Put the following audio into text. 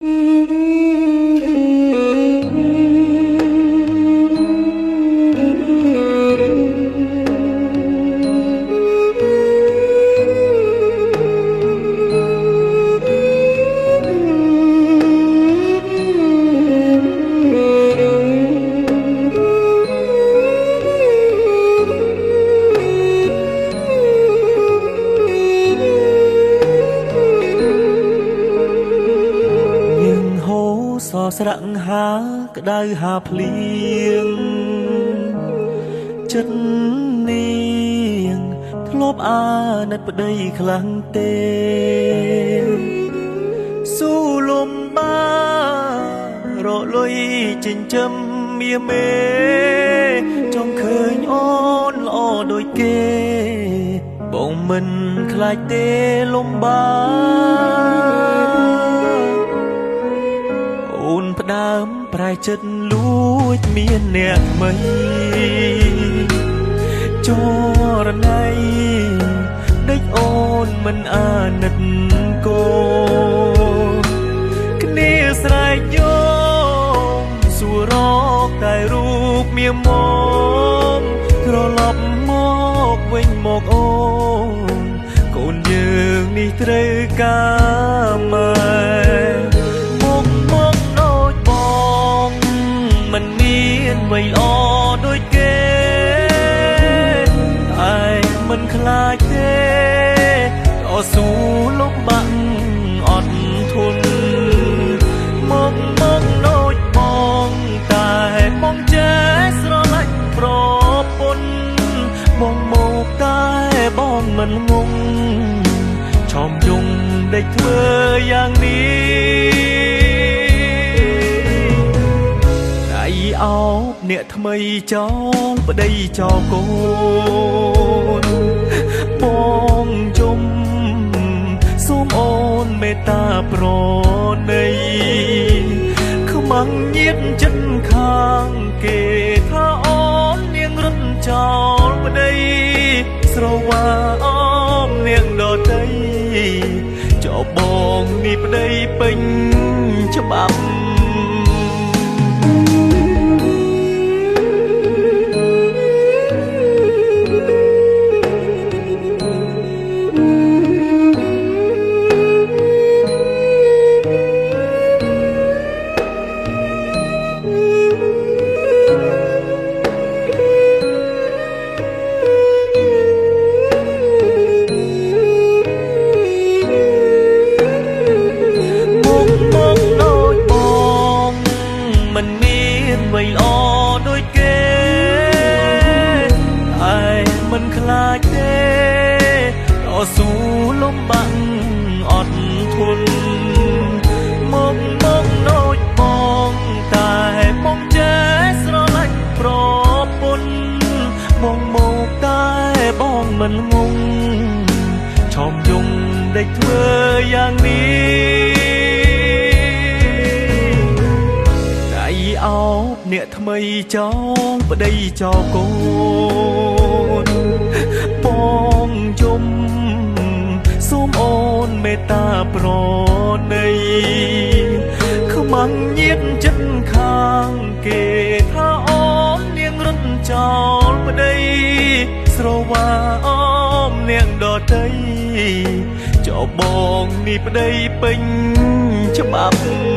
សស្រៈហាក្តៅហាភ្លៀងចិត្តនាងធ្លាប់អាណិតប្តីខ្លាំងទេស៊ូលំបារលុយចិញ្ចឹមមាមេចង់ឃើញអូនល្អដូចគេបងមិនខ្លាចទេលំបាអូនផ្ដើមប្រែចិត្តលួចមានអ្នកថ្មីចរណៃដេចអូនមិនអាណិតគោគ្នាស្រែកយំសួររកតែរូបមាមកត្រឡប់មកវិញមកអូនកូនយើងនេះត្រូវការម៉ែអ្វីល្អដូចគេតែមិនខ្លាចទេតស៊ូលំបាក់អត់ធន់មកដូចបងតែបងចេះស្រឡាញ់ប្រពន្ធបងមកតែបងមិនងងឆោមយំដេកធ្វើយ៉ាងនេះអោបអ្នកថ្មីចោលប្តីចោលកូនបងជុំសូមអូនមេត្តាប្រណីខ្មាំងញៀតចិត្តខាងគេថាអូននាងរត់ចោលប្តីស្រវាអូមនាងដតីចោលបងនេះប្តីពេញច្បាប់អ្វីល្អដូចគេតែមិនខ្លាចទេតស៊ូលំបាក់អត់ធន់មកដូចបងតែបងចេះស្រឡាញ់ប្រពន្ធបងមកតែបងមិនងងឆោមយំដេកធ្វើយ៉ាងនេះអោបអ្នកថ្មីចោលប្តីចោលកូនបងជុំសូមអូនមេត្តាប្រណីខ្មាំងញៀតចិត្តខាងគេថាអូននាងរត់ចោលប្តីស្រវាអូមនាងដតីចោលបងនេះប្តីពេញច្បាប់